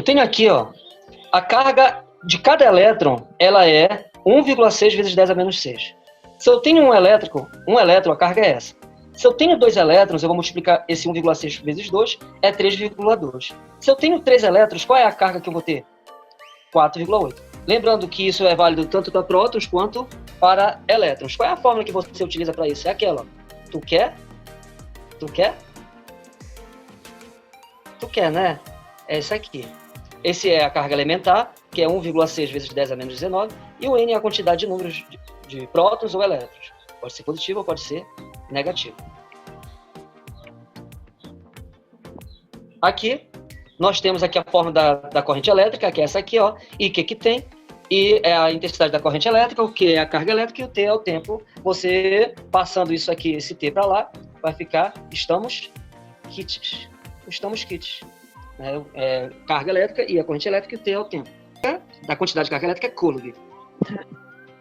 Eu tenho aqui, ó, a carga de cada elétron, ela é 1,6 vezes 10 a menos 6. Se eu tenho um elétron, a carga é essa. Se eu tenho 2 elétrons, eu vou multiplicar esse 1,6 vezes 2, é 3,2. Se eu tenho 3 elétrons, qual é a carga que eu vou ter? 4,8. Lembrando que isso é válido tanto para prótons quanto para elétrons. Qual é a fórmula que você utiliza para isso? É aquela. Tu quer? Tu quer? Tu quer, né? É isso aqui. Esse é a carga elementar, que é 1,6 vezes 10 a menos 19, e o N é a quantidade de números de prótons ou elétrons. Pode ser positivo ou pode ser negativo. Aqui, nós temos aqui a fórmula da corrente elétrica, que é essa aqui, ó, e o que tem? E é a intensidade da corrente elétrica, o que é a carga elétrica, e o T é o tempo. Você, passando isso aqui, esse T para lá, vai ficar, estamos quites. Estamos quites. Carga elétrica e a corrente elétrica, e o T é o tempo. Da quantidade de carga elétrica é Coulomb,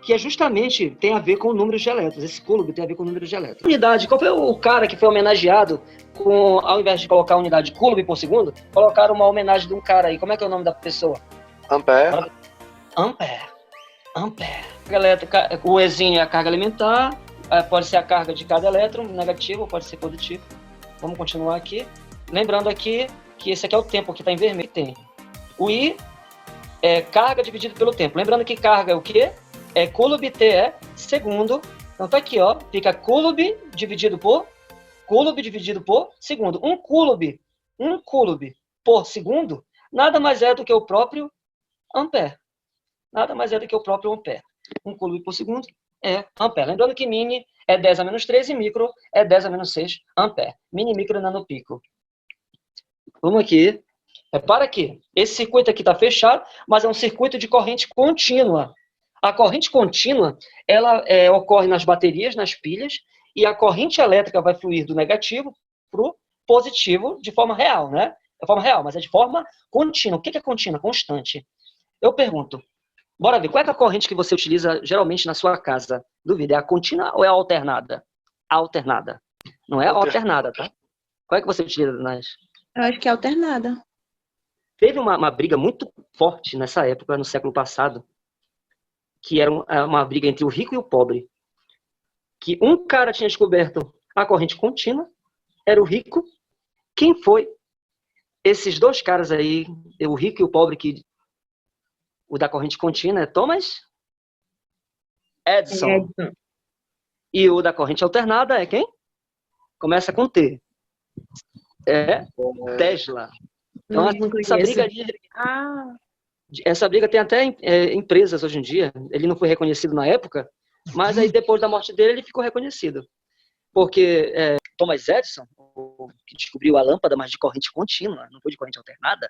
que é justamente, tem a ver com o número de elétrons. Esse Coulomb tem a ver com o número de elétrons. Unidade, qual foi o cara que foi homenageado com, ao invés de colocar a unidade de Coulomb por segundo, colocaram uma homenagem de um cara aí. Como é que é o nome da pessoa? Ampere. Ampere. Carga elétrica, o Ezinho é a carga elementar, pode ser a carga de cada elétron, negativo ou pode ser positivo. Vamos continuar aqui. Lembrando aqui que esse aqui é o tempo, que está em vermelho. Tem. O I é carga dividido pelo tempo. Lembrando que carga é o quê? É Coulomb, T é segundo. Então tá aqui, ó. Fica Coulomb dividido por segundo. Um Coulomb por segundo nada mais é do que o próprio ampere. Nada mais é do que o próprio ampere. Um Coulomb por segundo é ampere. Lembrando que mini é 10 a menos 3 e micro é 10 a menos 6 ampere. Mini, micro e nanopico. Vamos aqui. Repara que esse circuito aqui está fechado, mas é um circuito de corrente contínua. A corrente contínua, ela ocorre nas baterias, nas pilhas, e a corrente elétrica vai fluir do negativo para o positivo de forma real, né? De forma real, mas é de forma contínua. O que é contínua? Constante. Eu pergunto, bora ver, qual é a corrente que você utiliza geralmente na sua casa? Duvida, é a contínua ou é a alternada? A alternada. Não é a alternada, tá? Qual é que você utiliza nas... Eu acho que é alternada. Teve uma briga muito forte nessa época, no século passado, que era uma briga entre o rico e o pobre. Que um cara tinha descoberto a corrente contínua, era o rico. Quem foi? Esses dois caras aí, o rico e o pobre, que o da corrente contínua é Thomas Edison. E o da corrente alternada é quem? Começa com T. É Tesla. Então, essa briga tem até empresas hoje em dia. Ele não foi reconhecido na época, mas aí depois da morte dele ele ficou reconhecido. Porque Thomas Edison, que descobriu a lâmpada, mas de corrente contínua, não foi de corrente alternada,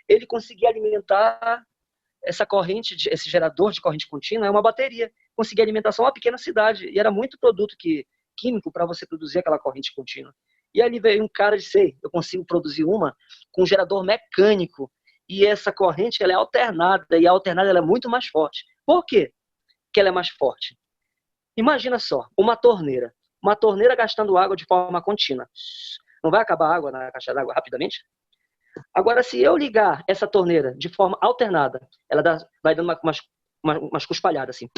ele conseguia alimentar essa corrente, esse gerador de corrente contínua, é uma bateria. Conseguia alimentar só uma pequena cidade. E era muito produto químico para você produzir aquela corrente contínua. E ali veio um cara e disse, eu consigo produzir uma com um gerador mecânico. E essa corrente ela é alternada, e a alternada ela é muito mais forte. Por quê que ela é mais forte? Imagina só, uma torneira gastando água de forma contínua. Não vai acabar a água na caixa d'água rapidamente? Agora, se eu ligar essa torneira de forma alternada, ela vai dando umas cuspalhadas assim.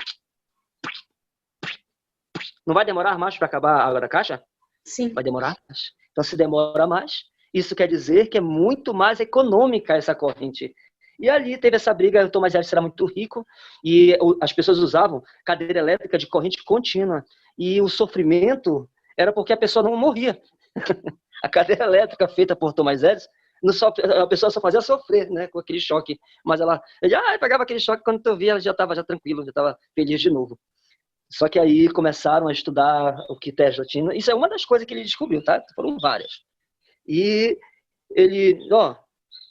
Não vai demorar mais para acabar a água da caixa? Sim. Vai demorar mais. Então, se demora mais, isso quer dizer que é muito mais econômica essa corrente. E ali teve essa briga, o Thomas Edison era muito rico e as pessoas usavam cadeira elétrica de corrente contínua. E o sofrimento era porque a pessoa não morria. A cadeira elétrica feita por Thomas Edison, a pessoa só fazia sofrer, né, com aquele choque. Mas ela pegava aquele choque, quando tu via, ela já estava tranquilo, já estava feliz de novo. Só que aí começaram a estudar o que Tesla tinha. Isso é uma das coisas que ele descobriu, tá? Foram várias. E ele,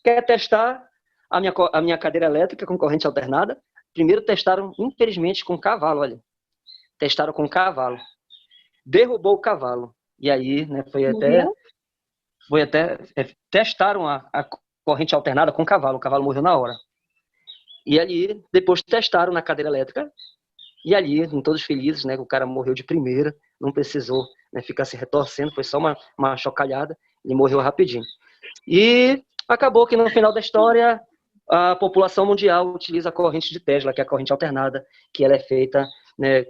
quer testar a minha cadeira elétrica com corrente alternada? Primeiro testaram, infelizmente, com cavalo, olha. Testaram com cavalo. Derrubou o cavalo. E aí, né, testaram a corrente alternada com cavalo. O cavalo morreu na hora. E ali, depois testaram na cadeira elétrica. E ali, todos felizes, né, que o cara morreu de primeira, não precisou, né, ficar se retorcendo, foi só uma chocalhada, ele morreu rapidinho. E acabou que no final da história, a população mundial utiliza a corrente de Tesla, que é a corrente alternada, que ela é feita, né,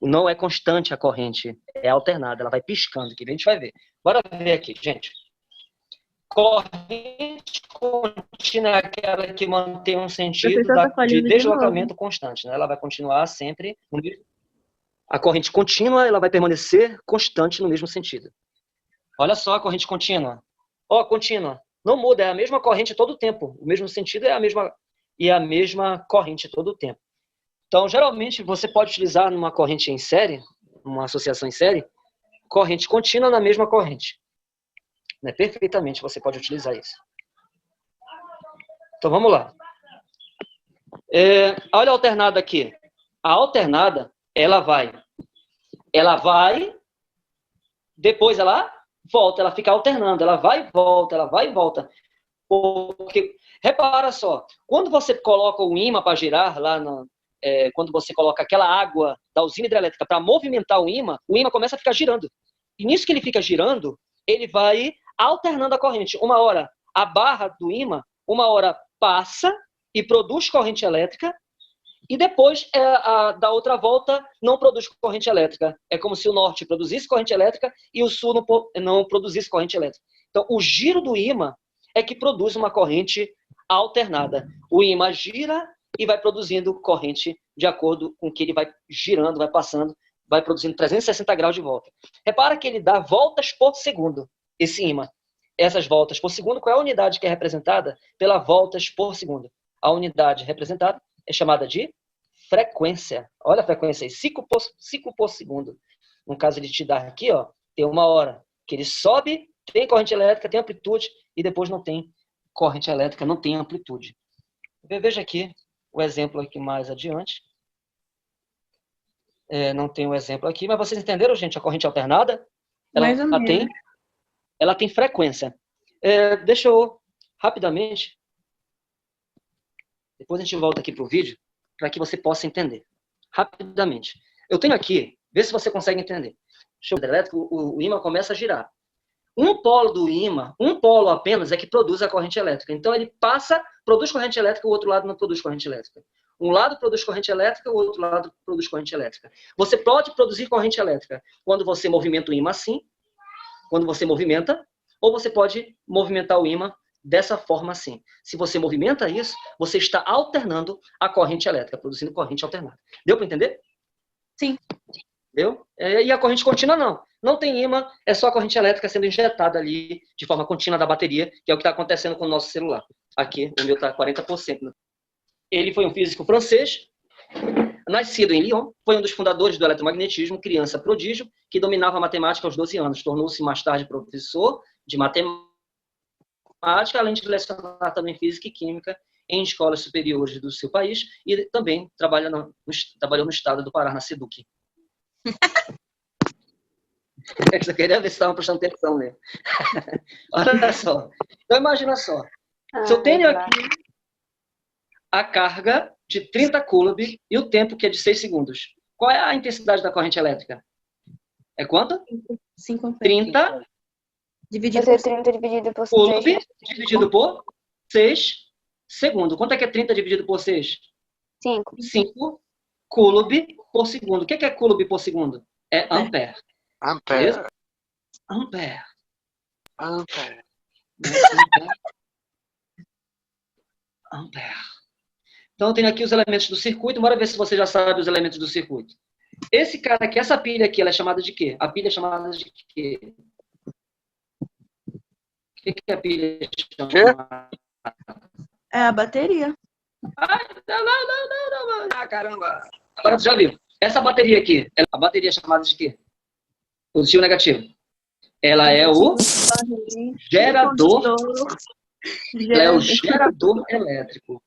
não é constante a corrente, é alternada, ela vai piscando, que a gente vai ver. Bora ver aqui, gente. Corrente contínua é aquela que mantém um sentido de deslocamento constante, né? Ela vai continuar sempre no mesmo. A corrente contínua, ela vai permanecer constante no mesmo sentido. Olha só a corrente contínua. Ó, contínua. Não muda, é a mesma corrente todo o tempo. O mesmo sentido é a mesma corrente todo o tempo. Então, geralmente, você pode utilizar numa corrente em série, uma associação em série, corrente contínua na mesma corrente. Né? Perfeitamente você pode utilizar isso. Então, vamos lá. Olha a alternada aqui. A alternada, ela vai, depois ela volta, ela fica alternando, ela vai e volta. Porque, repara só, quando você coloca o ímã para girar, quando você coloca aquela água da usina hidrelétrica para movimentar o ímã começa a ficar girando. E nisso que ele fica girando, ele vai alternando a corrente. Uma hora a barra do ímã, uma hora passa e produz corrente elétrica, e depois, da outra volta, não produz corrente elétrica. É como se o norte produzisse corrente elétrica e o sul não produzisse corrente elétrica. Então, o giro do ímã é que produz uma corrente alternada. O ímã gira e vai produzindo corrente de acordo com que ele vai girando, vai passando, vai produzindo 360 graus de volta. Repara que ele dá voltas por segundo, esse ímã. Essas voltas por segundo, qual é a unidade que é representada pela voltas por segundo? A unidade representada é chamada de frequência. Olha a frequência aí, ciclo por segundo. No caso, ele te dá aqui, ó, tem uma hora que ele sobe, tem corrente elétrica, tem amplitude, e depois não tem corrente elétrica, não tem amplitude. Veja aqui o exemplo aqui mais adiante. Não tem o exemplo aqui, mas vocês entenderam, gente? A corrente alternada, ela tem frequência. Deixa eu, rapidamente, depois a gente volta aqui para o vídeo, para que você possa entender. Rapidamente. Eu tenho aqui, vê se você consegue entender. Elétrico, o ímã começa a girar. Um polo do ímã, um polo apenas é que produz a corrente elétrica. Então ele produz corrente elétrica, o outro lado não produz corrente elétrica. Um lado produz corrente elétrica, o outro lado produz corrente elétrica. Você pode produzir corrente elétrica quando você movimenta o ímã assim, quando você movimenta, ou você pode movimentar o ímã dessa forma assim. Se você movimenta isso, você está alternando a corrente elétrica, produzindo corrente alternada. Deu para entender? Sim. Deu? E a corrente contínua não. Não tem ímã, é só a corrente elétrica sendo injetada ali de forma contínua da bateria, que é o que está acontecendo com o nosso celular. Aqui, o meu está 40%. Né? Ele foi um físico francês, nascido em Lyon, foi um dos fundadores do eletromagnetismo, criança prodígio, que dominava a matemática aos 12 anos. Tornou-se mais tarde professor de matemática, além de lecionar também física e química em escolas superiores do seu país, e também trabalhou no estado do Pará, na SEDUC. Eu só queria ver se estavam prestando atenção mesmo. Olha só. Então, imagina só. Se eu tenho aqui a carga de 30 coulomb e o tempo que é de 6 segundos. Qual é a intensidade da corrente elétrica? É quanto? 30 dividido por 30 dividido por 6. coulomb dividido por 6 segundos. Quanto é que é 30 dividido por 6? 5. 5 coulomb por segundo. O que é coulomb por segundo? É ampere. Ampere. Ampere. Ampere. Ampere. Então, eu tenho aqui os elementos do circuito. Bora ver se você já sabe os elementos do circuito. Esse cara aqui, essa pilha aqui, ela é chamada de quê? A pilha é chamada de quê? O que é a pilha chamada? É a bateria. Não. Ah, caramba. Agora você já viu. Essa bateria aqui, a bateria é chamada de quê? Positivo ou negativo? Ela é o gerador. Ela é o gerador elétrico.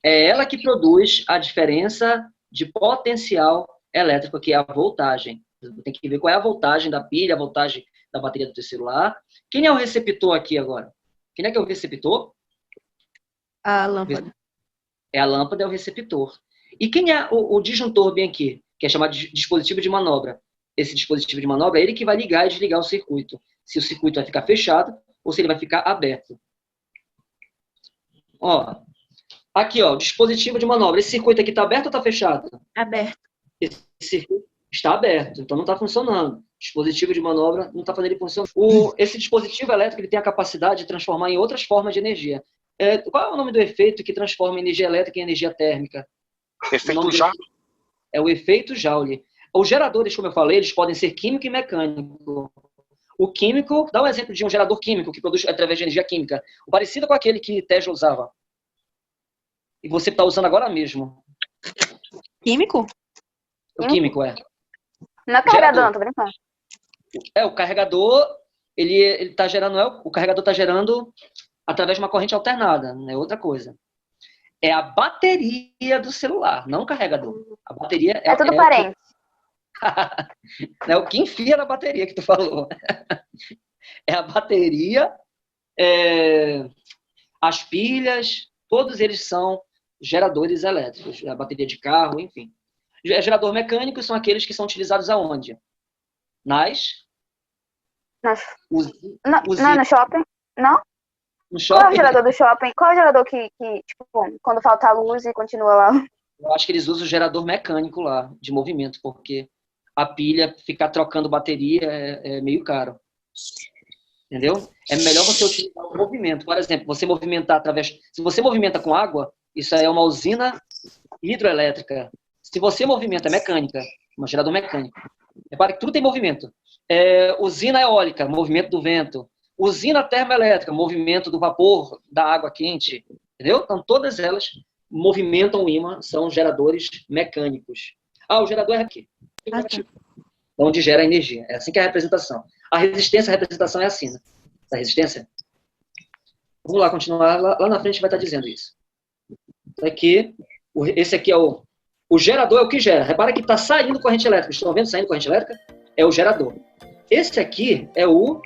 É ela que produz a diferença de potencial elétrico, que é a voltagem. Tem que ver qual é a voltagem da pilha, a voltagem da bateria do teu celular. Quem é o receptor aqui agora? Quem é que é o receptor? A lâmpada. É a lâmpada, é o receptor. E quem é o disjuntor bem aqui? Que é chamado de dispositivo de manobra. Esse dispositivo de manobra é ele que vai ligar e desligar o circuito. Se o circuito vai ficar fechado ou se ele vai ficar aberto. Ó, Aqui, ó, dispositivo de manobra. Esse circuito aqui está aberto ou está fechado? Aberto. Esse circuito está aberto, então não está funcionando. Dispositivo de manobra não está fazendo ele funcionar. Esse dispositivo elétrico ele tem a capacidade de transformar em outras formas de energia. Qual é o nome do efeito que transforma energia elétrica em energia térmica? Efeito Joule. É o efeito Joule. Os geradores, como eu falei, eles podem ser químico e mecânico. O químico, dá um exemplo de um gerador químico que produz através de energia química. O parecido com aquele que Tesla usava. E você está usando agora mesmo. Químico? O químico, é. Não é carregador, não, tô brincando. O carregador, ele tá gerando, o carregador está gerando através de uma corrente alternada, é outra coisa. É a bateria do celular, não o carregador. A bateria É tudo parente. É o que enfia na bateria que tu falou. É a bateria, as pilhas, todos eles são geradores elétricos. A bateria de carro, enfim. Gerador mecânico são aqueles que são utilizados aonde? Não, no shopping? Não? No Qual é shopping? o gerador do shopping? Qual é o gerador que tipo, quando falta a luz e continua lá? Eu acho que eles usam o gerador mecânico lá, de movimento, porque a pilha, ficar trocando bateria é meio caro. Entendeu? É melhor você utilizar o movimento. Por exemplo, você movimentar através... Se você movimenta com água, isso é uma usina hidroelétrica. Se você movimenta mecânica, um gerador mecânico. Repare que tudo tem movimento. Usina eólica, movimento do vento. Usina termoelétrica, movimento do vapor da água quente. Entendeu? Então, todas elas movimentam o ímã, são geradores mecânicos. O gerador é aqui. Onde gera energia. É assim que é a representação. A representação é assim, né? A resistência. Vamos lá, continuar. Lá na frente vai estar dizendo isso. Aqui, esse aqui é o gerador, é o que gera. Repara que está saindo corrente elétrica. Estão vendo saindo corrente elétrica? É o gerador. Esse aqui é o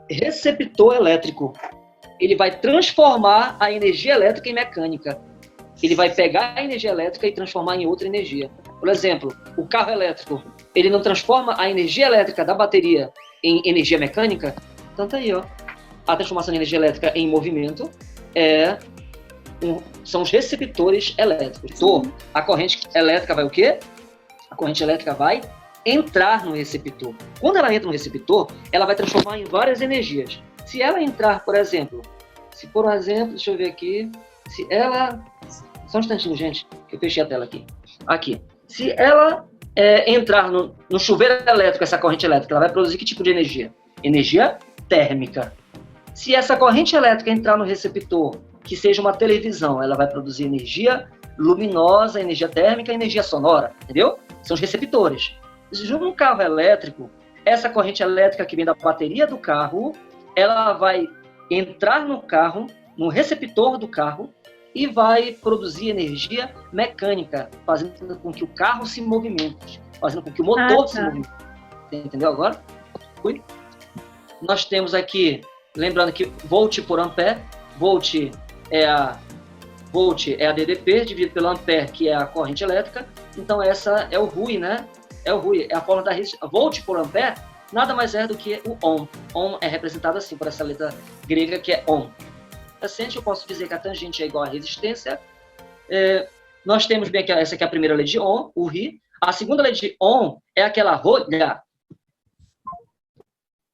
receptor elétrico. Ele vai transformar a energia elétrica em mecânica. Ele vai pegar a energia elétrica e transformar em outra energia. Por exemplo, o carro elétrico, ele não transforma a energia elétrica da bateria em energia mecânica? Então tá aí, ó. A transformação de energia elétrica em movimento são os receptores elétricos. Então, a corrente elétrica vai o quê? A corrente elétrica vai entrar no receptor. Quando ela entra no receptor, ela vai transformar em várias energias. Se ela entrar, por exemplo, deixa eu ver aqui, se ela... Só um instantinho, gente, que eu fechei a tela aqui. Aqui. Se ela entrar no chuveiro elétrico, essa corrente elétrica, ela vai produzir que tipo de energia? Energia térmica. Se essa corrente elétrica entrar no receptor, que seja uma televisão, ela vai produzir energia luminosa, energia térmica e energia sonora, entendeu? São os receptores. Um carro elétrico, essa corrente elétrica que vem da bateria do carro, ela vai entrar no carro, no receptor do carro, e vai produzir energia mecânica, fazendo com que o carro se movimente, fazendo com que o motor se movimente. Entendeu agora? Fui? Nós temos aqui, lembrando que volt por ampere, volt é a DDP dividido pelo ampere, que é a corrente elétrica. Então essa é o RUI, né? É o RUI, é a fórmula da resistência. Volt por ampere nada mais é do que o Ohm. Ohm é representado assim por essa letra grega que é Ohm. Eu posso dizer que a tangente é igual à resistência. Nós temos bem aqui, essa aqui é a primeira lei de Ohm, o Ri. A segunda lei de Ohm é aquela rolha.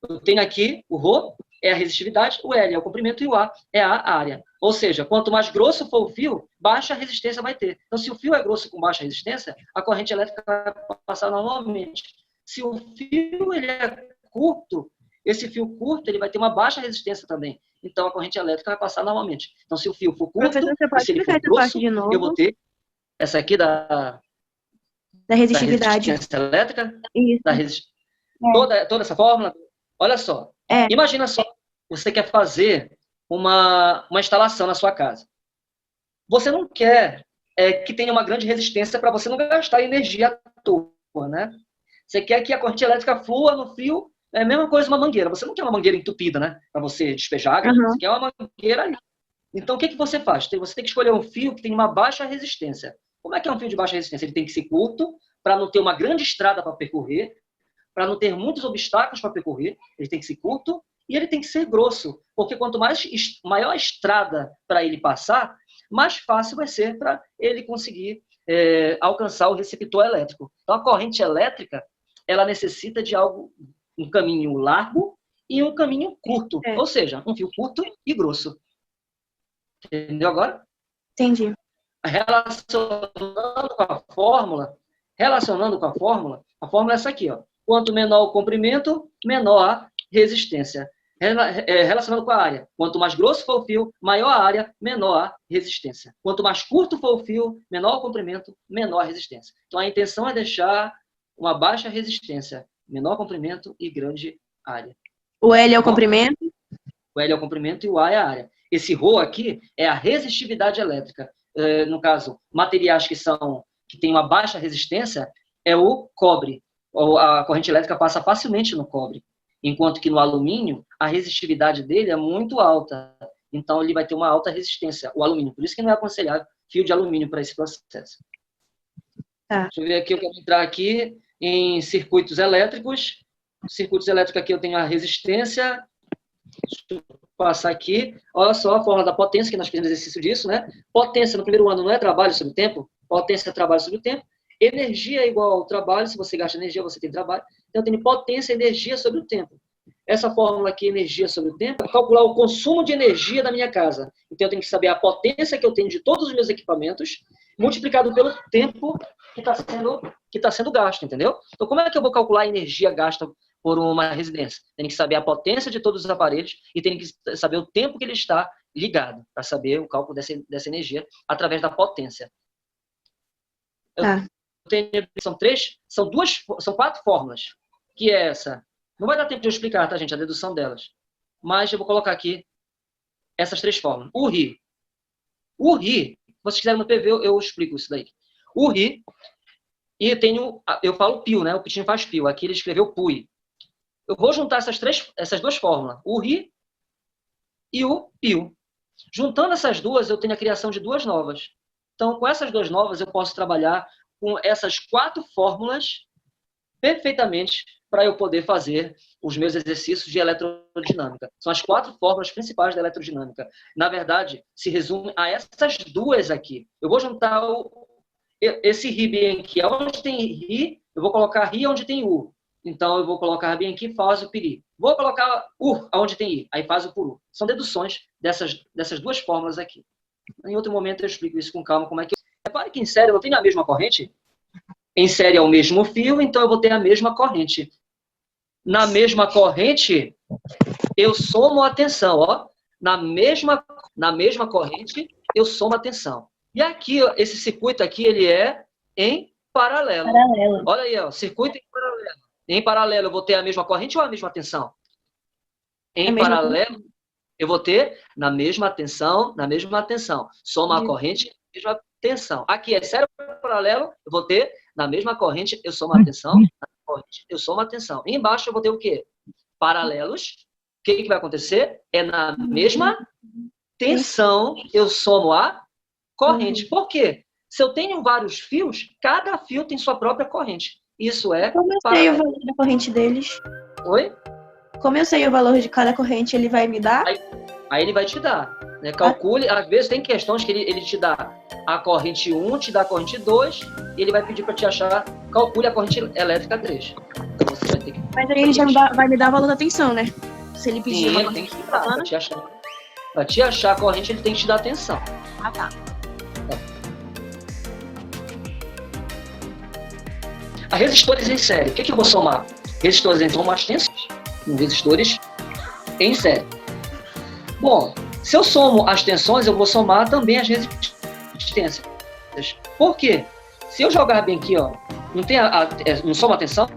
Eu tenho aqui o Rho, é a resistividade, o L é o comprimento e o A é a área. Ou seja, quanto mais grosso for o fio, baixa resistência vai ter. Então, se o fio é grosso com baixa resistência, a corrente elétrica vai passar normalmente. Se o fio ele é curto, esse fio curto ele vai ter uma baixa resistência também. Então, a corrente elétrica vai passar normalmente. Então, se o fio for curto, se ele for grosso, eu vou ter essa aqui da resistividade. Da resistência elétrica. Isso. Toda essa fórmula. Olha só. Imagina só, você quer fazer uma instalação na sua casa. Você não quer que tenha uma grande resistência para você não gastar energia à toa, né? Você quer que a corrente elétrica flua no fio. É a mesma coisa uma mangueira. Você não quer uma mangueira entupida, né? Para você despejar água. Você quer uma mangueira ali. Então, o que você faz? Você tem que escolher um fio que tem uma baixa resistência. Como é que é um fio de baixa resistência? Ele tem que ser curto, para não ter uma grande estrada para percorrer, para não ter muitos obstáculos para percorrer. Ele tem que ser curto E ele tem que ser grosso, porque quanto maior a estrada para ele passar, mais fácil vai ser para ele conseguir alcançar o receptor elétrico. Então, a corrente elétrica, ela necessita de um caminho largo e um caminho curto, ou seja, um fio curto e grosso. Entendeu agora? Entendi. Relacionando com a fórmula é essa aqui, ó. Quanto menor o comprimento, menor a resistência. Relacionando com a área. Quanto mais grosso for o fio, maior a área, menor a resistência. Quanto mais curto for o fio, menor o comprimento, menor a resistência. Então, a intenção é deixar uma baixa resistência, menor comprimento e grande área. O L é o comprimento? O L é o comprimento e o A é a área. Esse ρ aqui é a resistividade elétrica. No caso, materiais que têm uma baixa resistência é o cobre. A corrente elétrica passa facilmente no cobre. Enquanto que no alumínio, a resistividade dele é muito alta. Então, ele vai ter uma alta resistência, o alumínio. Por isso que não é aconselhável fio de alumínio para esse processo. Tá. Deixa eu ver aqui, eu quero entrar aqui em circuitos elétricos. Circuitos elétricos aqui eu tenho a resistência. Deixa eu passar aqui. Olha só a fórmula da potência, que nós fizemos exercício disso, né? Potência no primeiro ano não é trabalho sobre o tempo. Potência é trabalho sobre o tempo. Energia é igual ao trabalho. Se você gasta energia, você tem trabalho. Então, eu tenho potência e energia sobre o tempo. Essa fórmula aqui, energia sobre o tempo, é calcular o consumo de energia da minha casa. Então, eu tenho que saber a potência que eu tenho de todos os meus equipamentos, multiplicado pelo tempo que está sendo gasto, entendeu? Então, como é que eu vou calcular a energia gasta por uma residência? Tenho que saber a potência de todos os aparelhos e tenho que saber o tempo que ele está ligado, para saber o cálculo dessa energia através da potência. São 4 fórmulas, que é essa. Não vai dar tempo de eu explicar, tá, gente, a dedução delas. Mas eu vou colocar aqui essas 3 fórmulas. O RI. Se vocês quiserem no PV, eu explico isso daí. O RI, e eu falo PIO, né? O Pitinho faz PIO. Aqui ele escreveu PUI. Eu vou juntar essas 2 fórmulas. O RI e o PIO. Juntando essas duas, eu tenho a criação de 2 novas. Então, com essas 2 novas, eu posso trabalhar com essas 4 fórmulas perfeitamente para eu poder fazer os meus exercícios de elerodinâmica. São as 4 fórmulas principais da elerodinâmica. Na verdade, se resume a essas 2 aqui. Eu vou juntar esse RI bem aqui. Onde tem RI, eu vou colocar RI onde tem U. Então, eu vou colocar bem aqui, faz o PIRI. Vou colocar U onde tem I, aí faz o por U. São deduções dessas 2 fórmulas aqui. Em outro momento, eu explico isso com calma, como é que... Repare que em série eu não tenho a mesma corrente. Em série é o mesmo fio, então eu vou ter a mesma corrente. Na mesma corrente, eu somo a tensão, ó. Na mesma corrente, eu somo a tensão. E aqui, ó, esse circuito aqui, ele é em paralelo. Olha aí, ó, circuito em paralelo. Em paralelo, eu vou ter a mesma corrente ou a mesma tensão? Em paralelo, eu vou ter na mesma tensão. Soma a corrente, mesma tensão. Aqui é série paralelo, eu vou ter na mesma corrente, eu somo a tensão. Na corrente, eu somo a tensão. E embaixo eu vou ter o quê? Paralelos. O que vai acontecer? É na mesma tensão, eu somo a corrente. Por quê? Se eu tenho vários fios, cada fio tem sua própria corrente. Isso é Como eu sei o valor da corrente deles? Oi? Como eu sei o valor de cada corrente, ele vai me dar? Aí ele vai te dar. Né? Calcule, às vezes tem questões que ele te dá a corrente 1, te dá a corrente 2, e ele vai pedir para te achar, calcule a corrente elétrica 3. Então você vai ter que... Mas aí ele já vai me dar o valor da tensão, né? Se ele pedir. Sim, ele tem que dar, para te achar. Para te achar a corrente, ele tem que te dar atenção. Ah, tá. A resistores em série. O que eu vou somar? Resistores em somam as tensões. Resistores em série. Bom, se eu somo as tensões, eu vou somar também as resistências. Por quê? Se eu jogar bem aqui, ó, não soma a tensão?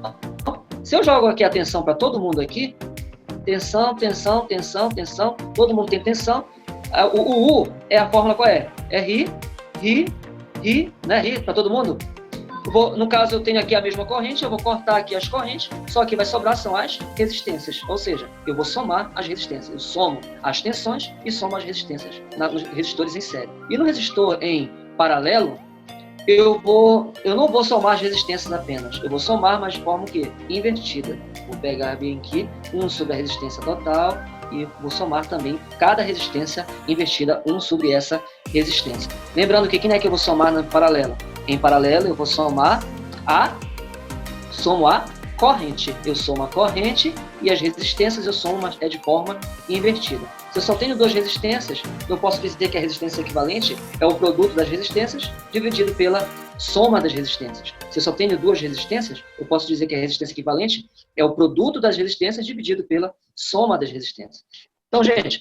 Se eu jogo aqui a tensão para todo mundo aqui, tensão, todo mundo tem tensão. O U é a fórmula qual é? É Ri, né? Ri para todo mundo. No caso, eu tenho aqui a mesma corrente, eu vou cortar aqui as correntes, só que vai sobrar são as resistências. Ou seja, eu vou somar as resistências. Eu somo as tensões e somo as resistências nos resistores em série. E no resistor em paralelo, eu não vou somar as resistências apenas. Eu vou somar, mas de forma o quê? Invertida. Vou pegar bem aqui 1 sobre a resistência total e vou somar também cada resistência invertida 1 sobre essa resistência. Lembrando que quem é que eu vou somar no paralelo? Em paralelo eu vou somar somo a corrente. Eu somo a corrente e as resistências eu somo de forma invertida. Se eu só tenho 2 resistências, eu posso dizer que a resistência equivalente é o produto das resistências dividido pela soma das resistências. Se eu só tenho 2 resistências, eu posso dizer que a resistência equivalente é o produto das resistências dividido pela soma das resistências. Então, gente,